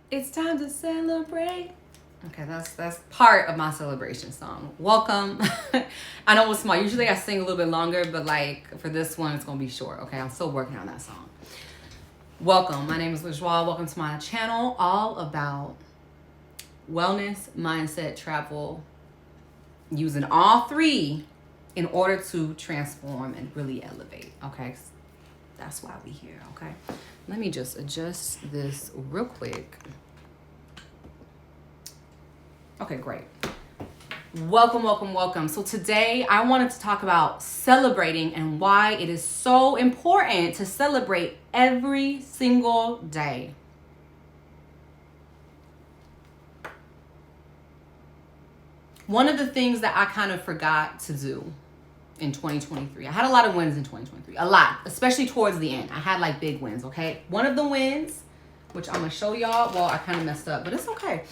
It's time to celebrate. Okay, that's part of my celebration song. Welcome. I know it's small. Usually I sing a little bit longer, but like for this one, it's gonna be short. Okay, I'm still working on that song. Welcome. My name is LaJoie. Welcome to my channel, all about wellness, mindset, travel, using all three in order to transform and really elevate. Okay, that's why we here. Okay, let me just adjust this real quick. Okay, great. Welcome. So today I wanted to talk about celebrating and why it is so important to celebrate every single day. One of the things that I kind of forgot to do in 2023, I had a lot of wins in 2023, a lot, especially towards the end. I had like big wins, okay? One of the wins, which I'm gonna show y'all, well, I kind of messed up, but it's okay.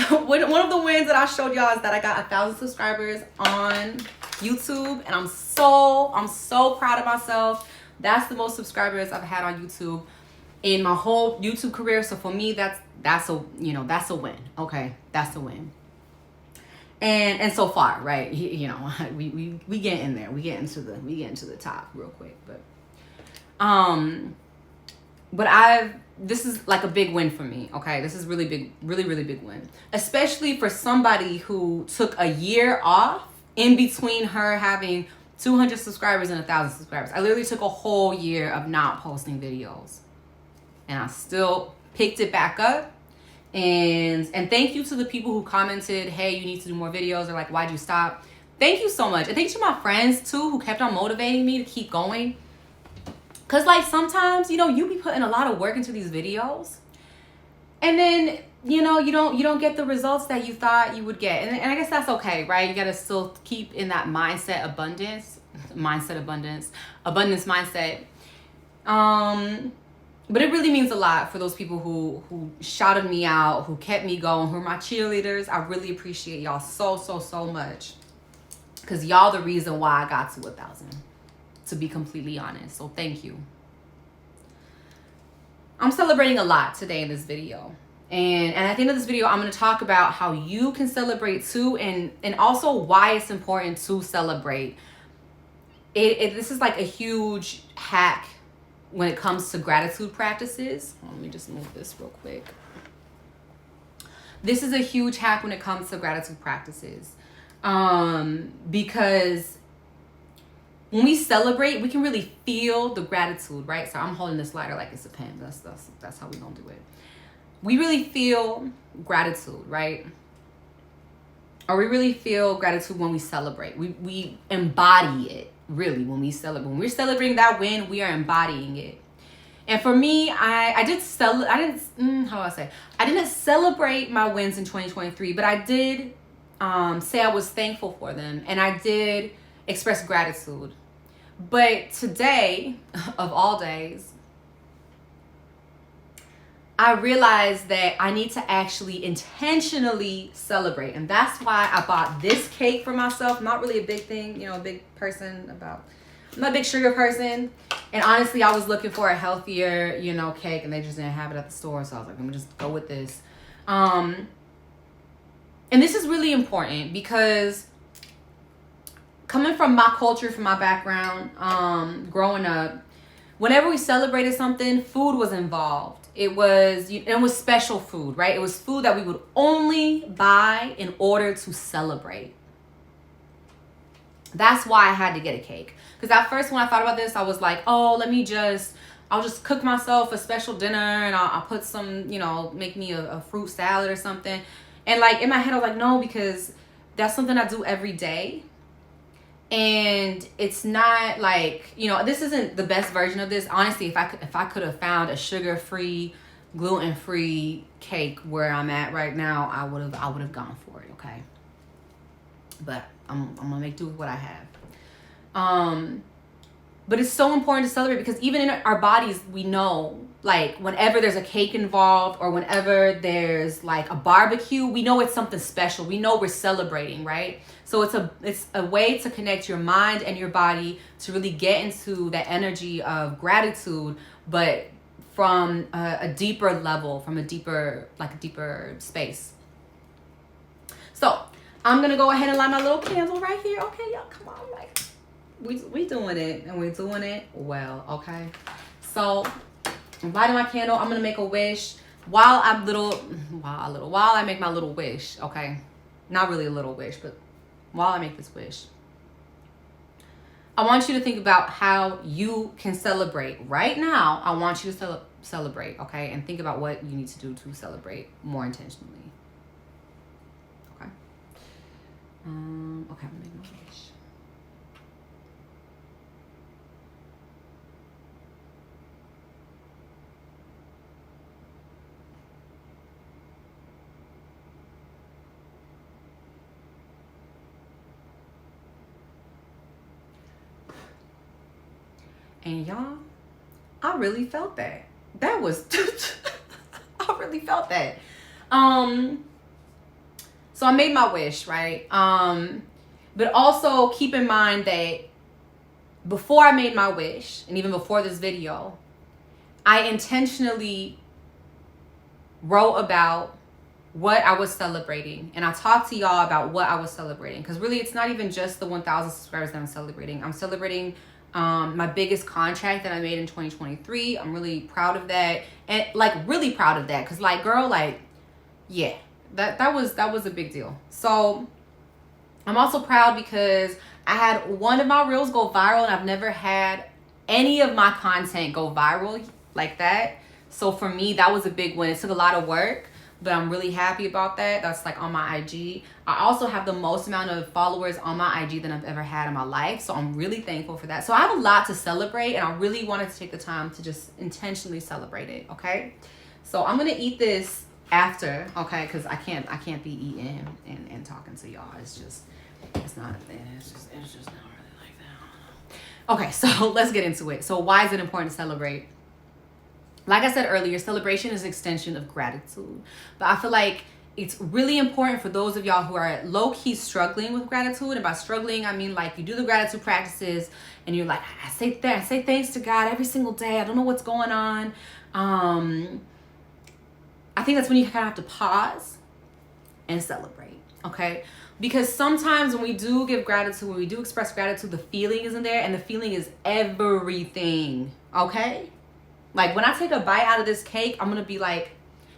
One of the wins that I showed y'all is that I got 1,000 subscribers on YouTube, and I'm so proud of myself. That's the most subscribers I've had on YouTube in my whole YouTube career. So for me, that's a win. Okay, that's a win. And so far, right? We get in there. We get into the top real quick, but this is like a big win for me. Okay, this is really big, really big win, especially for somebody who took a year off in between her having 200 subscribers and 1,000 subscribers. I literally took a whole year of not posting videos, and I still picked it back up. And thank you to the people who commented, hey, you need to do more videos, or like, why'd you stop? Thank you so much. And thank you to my friends too, who kept on motivating me to keep going. Cause like sometimes, you be putting a lot of work into these videos, and then, you don't get the results that you thought you would get. And I guess that's okay, right? You got to still keep in that abundance mindset. But it really means a lot for those people who shouted me out, who kept me going, who are my cheerleaders. I really appreciate y'all so much. Because y'all the reason why I got to 1,000, to be completely honest. So thank you. I'm celebrating a lot today in this video. And at the end of this video, I'm going to talk about how you can celebrate too, and also why it's important to celebrate. This is like a huge hack when it comes to gratitude practices. Let me just move this real quick. This is a huge hack when it comes to gratitude practices. Because when we celebrate, we can really feel the gratitude, right? So I'm holding this lighter like it's a pen. That's how we're gonna do it. We really feel gratitude, right? Or we really feel gratitude when we celebrate. We embody it. Really, when we celebrate, when we're celebrating that win, we are embodying it. And for me, I didn't celebrate my wins in 2023, but I did say I was thankful for them, and I did express gratitude. But today, of all days, I realized that I need to actually intentionally celebrate. And that's why I bought this cake for myself. I'm not really a big thing, a big person I'm not a big sugar person. And honestly, I was looking for a healthier, cake, and they just didn't have it at the store. So I was like, let me just go with this. And this is really important because coming from my culture, from my background, growing up, whenever we celebrated something, food was involved. It was special food, right? It was food that we would only buy in order to celebrate. That's why I had to get a cake. Because at first when I thought about this, I was like, oh, I'll just cook myself a special dinner, and I'll put some, make me a fruit salad or something. And like in my head, I was like, no, because that's something I do every day. And it's not like, this isn't the best version of this. Honestly, if I could have found a sugar-free, gluten-free cake where I'm at right now, I would have gone for it, okay? But I'm gonna make do with what I have. But it's so important to celebrate because even in our bodies, we know, like, whenever there's a cake involved or whenever there's like a barbecue, we know it's something special. We know we're celebrating, right? So it's a way to connect your mind and your body to really get into that energy of gratitude, but from a deeper level, from a deeper space. So I'm gonna go ahead and light my little candle right here. Okay, y'all, come on, like we doing it, and we're doing it well. Okay, so I'm lighting my candle. I'm gonna make a wish while I make my little wish. Okay, not really a little wish, but while I make this wish, I want you to think about how you can celebrate right now. I want you to celebrate, okay, and think about what you need to do to celebrate more intentionally. Okay. Okay, I'm gonna make my wish. And y'all, I really felt that. That was, I really felt that. So I made my wish, right? But also keep in mind that before I made my wish, and even before this video, I intentionally wrote about what I was celebrating. And I talked to y'all about what I was celebrating. Because really, it's not even just the 1,000 subscribers that I'm celebrating. I'm celebrating my biggest contract that I made in 2023. I'm really proud of that. And like really proud of that. Because like, girl, like, yeah, that was a big deal. So I'm also proud because I had one of my reels go viral, and I've never had any of my content go viral like that. So for me, that was a big win. It took a lot of work, but I'm really happy about that. That's like on my IG. I also have the most amount of followers on my IG than I've ever had in my life. So I'm really thankful for that. So I have a lot to celebrate, and I really wanted to take the time to just intentionally celebrate it. Okay. So I'm going to eat this after. Okay. Cause I can't be eating and talking to y'all. It's not a thing. It's just not really like that. Okay. So let's get into it. So why is it important to celebrate? Like I said earlier, celebration is an extension of gratitude. But I feel like it's really important for those of y'all who are low-key struggling with gratitude. And by struggling, I mean like you do the gratitude practices and you're like, I say thanks to God every single day. I don't know what's going on. I think that's when you kind of have to pause and celebrate, okay? Because sometimes when we do give gratitude, when we do express gratitude, the feeling isn't there, and the feeling is everything, okay? Like when I take a bite out of this cake, I'm going to be like,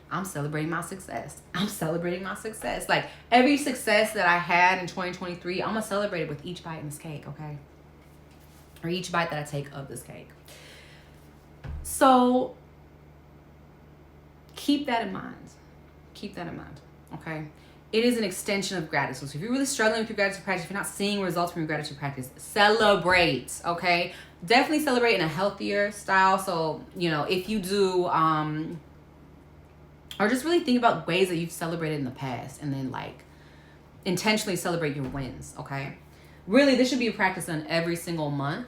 I'm celebrating my success. I'm celebrating my success. Like every success that I had in 2023, I'm going to celebrate it with each bite in this cake, okay? Or each bite that I take of this cake. So keep that in mind. Keep that in mind, okay? It is an extension of gratitude. So if you're really struggling with your gratitude practice, if you're not seeing results from your gratitude practice, celebrate, okay? Definitely celebrate in a healthier style. So, if you do, or just really think about ways that you've celebrated in the past, and then like intentionally celebrate your wins, okay? Really, this should be a practice on every single month,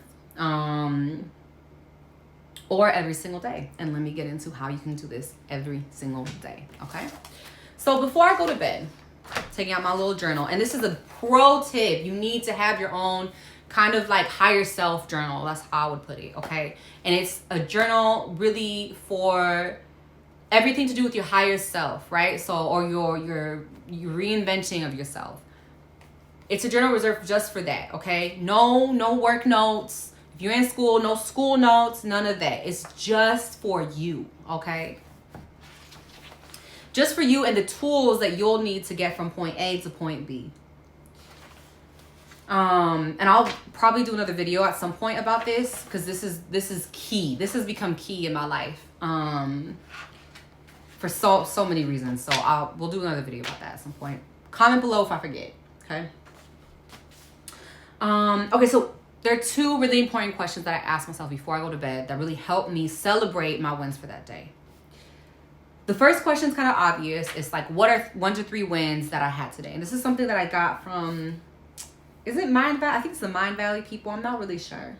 or every single day. And let me get into how you can do this every single day, okay? So before I go to bed, taking out my little journal, and this is a pro tip. You need to have your own kind of like higher self journal. That's how I would put it, okay? And it's a journal really for everything to do with your higher self, right? So, or your reinventing of yourself. It's a journal reserved just for that, okay? No work notes. If you're in school, no school notes, none of that. It's just for you, okay? Just for you and the tools that you'll need to get from point A to point B. And I'll probably do another video at some point about this, because this is key. This has become key in my life for so many reasons. So we'll do another video about that at some point. Comment below if I forget. Okay. Okay, so there are two really important questions that I ask myself before I go to bed that really help me celebrate my wins for that day. The first question is kind of obvious. It's like, what are 1 to 3 wins that I had today? And this is something that I got from, is it Mind Valley? I think it's the Mind Valley people. I'm not really sure.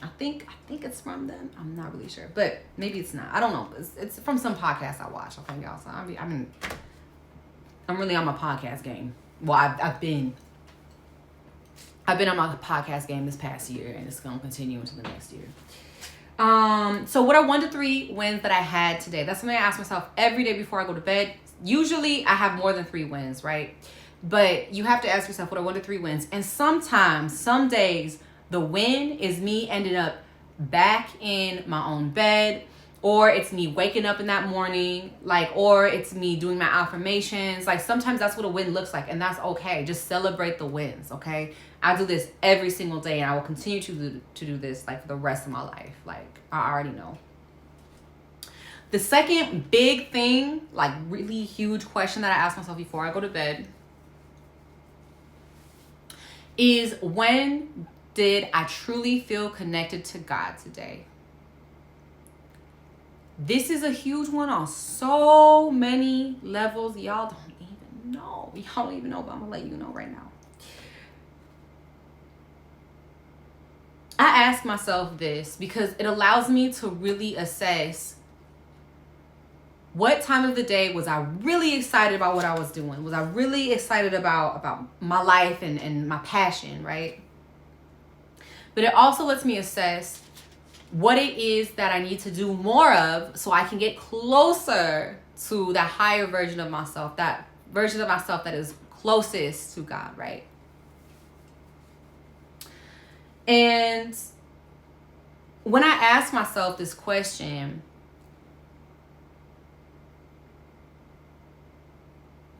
I think it's from them. I'm not really sure, but maybe it's not. I don't know. It's from some podcast I watch. Okay, y'all. So I'm really on my podcast game. Well, I've been on my podcast game this past year, and it's gonna continue into the next year. So what are 1 to 3 wins that I had today? That's something I ask myself every day before I go to bed. Usually I have more than 3 wins, right? But you have to ask yourself, what are 1 to 3 wins? And sometimes, some days, the win is me ending up back in my own bed, or it's me waking up in that morning, like, or it's me doing my affirmations. Like, sometimes that's what a win looks like, and that's okay. Just celebrate the wins, okay? I do this every single day, and I will continue to do this, like, for the rest of my life. Like, I already know. The second big thing, like, really huge question that I ask myself before I go to bed is, when did I truly feel connected to God today? This is a huge one on so many levels. Y'all don't even know. Y'all don't even know, but I'm going to let you know right now. I ask myself this because it allows me to really assess what time of the day was I really excited about what I was doing. Was I really excited about my life and my passion, right? But it also lets me assess what it is that I need to do more of so I can get closer to that higher version of myself, that version of myself that is closest to God, right? And when I ask myself this question,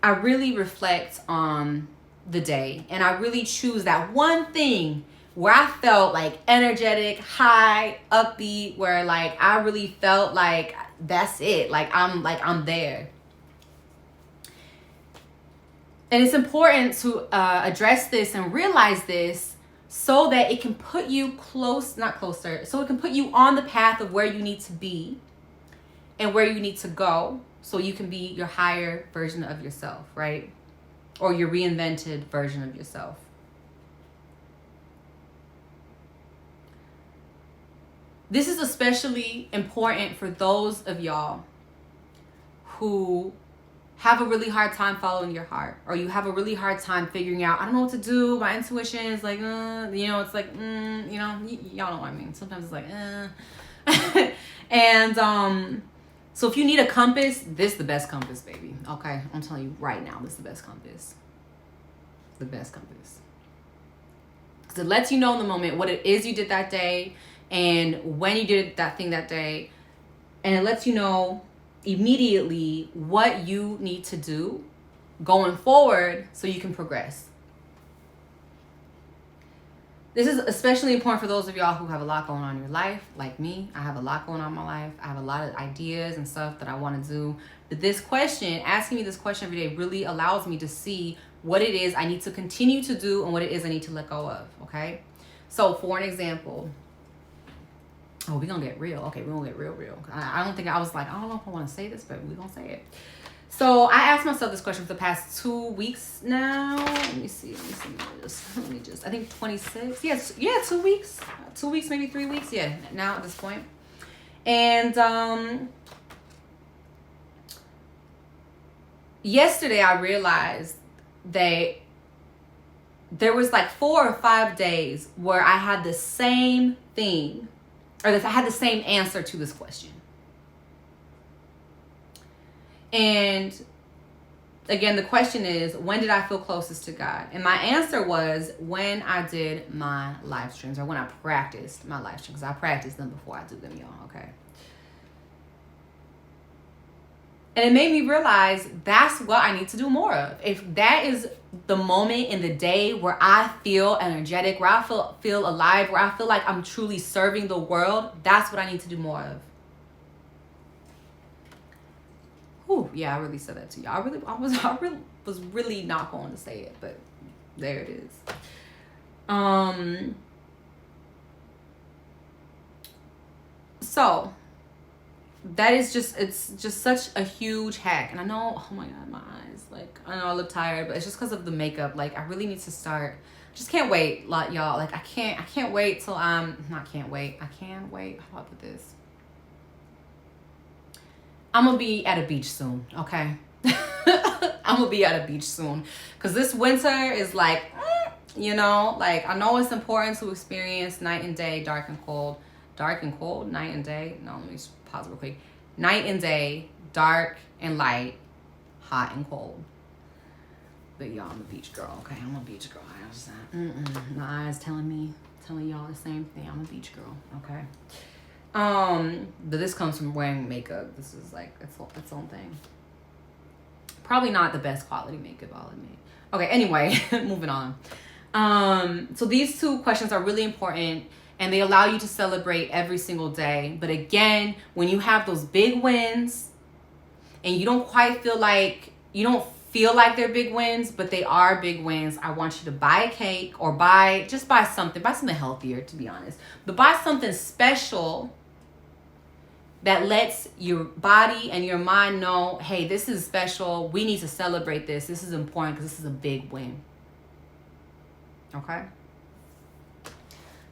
I really reflect on the day, and I really choose that one thing where I felt like energetic, high, upbeat, where like I really felt like that's it. Like I'm there. And it's important to address this and realize this so that it can put you so it can put you on the path of where you need to be and where you need to go, so you can be your higher version of yourself, right? Or your reinvented version of yourself. This is especially important for those of y'all who have a really hard time following your heart, or you have a really hard time figuring out, I don't know what to do. My intuition is like, it's like, y'all know what I mean. Sometimes it's like, And so if you need a compass, this is the best compass, baby. Okay, I'm telling you right now, this is the best compass. The best compass. Because it lets you know in the moment what it is you did that day and when you did that thing that day. And it lets you know immediately what you need to do going forward so you can progress. This is especially important for those of y'all who have a lot going on in your life, like me. I have a lot going on in my life. I have a lot of ideas and stuff that I want to do. But this question, asking me this question every day, really allows me to see what it is I need to continue to do and what it is I need to let go of, okay? So for an example, we're going to get real. Okay, we're going to get real. I don't know if I want to say this, but we're going to say it. So I asked myself this question for the past 2 weeks now. Let me see. I think 26. Yes, 2 weeks. 2 weeks, maybe 3 weeks. Yeah, now at this point. And yesterday I realized that there was like 4 or 5 days where I had the same thing, or that I had the same answer to this question. And again, the question is, when did I feel closest to God? And my answer was when I did my live streams, or when I practiced my live streams. I practiced them before I do them, y'all, okay? And it made me realize that's what I need to do more of. If that is the moment in the day where I feel energetic, where I feel alive, where I feel like I'm truly serving the world, that's what I need to do more of. Ooh, yeah, I really said that to you. I was really not going to say it, but there it is. So that is it's just such a huge hack. And I know, oh my God, my eyes, like, I know I look tired, but it's just because of the makeup. Like, I really need to start. Just can't wait, like, y'all. Like, I can't wait till I can't wait. How do I put this? I'm gonna be at a beach soon, okay? I'm gonna be at a beach soon. Because this winter is like, like, I know it's important to experience night and day, dark and cold. dark and cold, night and day. No, let me just pause real quick. Night and day, dark and light, hot and cold. But y'all, I'm a beach girl, okay? I'm a beach girl. I just, my eyes telling y'all the same thing. I'm a beach girl, okay? But this comes from wearing makeup. This is like its own thing. Probably not the best quality makeup, I'll admit. Okay, anyway, moving on. So these 2 questions are really important, and they allow you to celebrate every single day. But again, when you have those big wins and you don't feel like they're big wins, but they are big wins, I want you to buy a cake or buy something healthier, to be honest. But buy something special that lets your body and your mind know, hey, this is special. We need to celebrate this. This is important because this is a big win. Okay?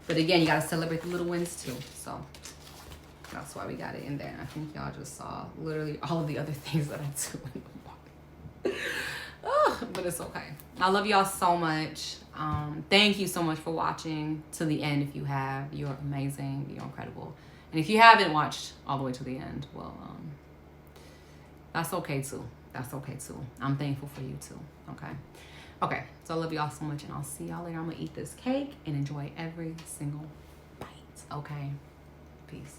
But again, you got to celebrate the little wins too. So that's why we got it in there. I think y'all just saw literally all of the other things that I do in the morning. Oh, but it's okay. I love y'all so much. Thank you so much for watching to the end. If you have, you're amazing. You're incredible. And if you haven't watched all the way to the end, well, that's okay too. That's okay too. I'm thankful for you too. Okay. So I love y'all so much, and I'll see y'all later. I'm gonna eat this cake and enjoy every single bite. Okay. Peace.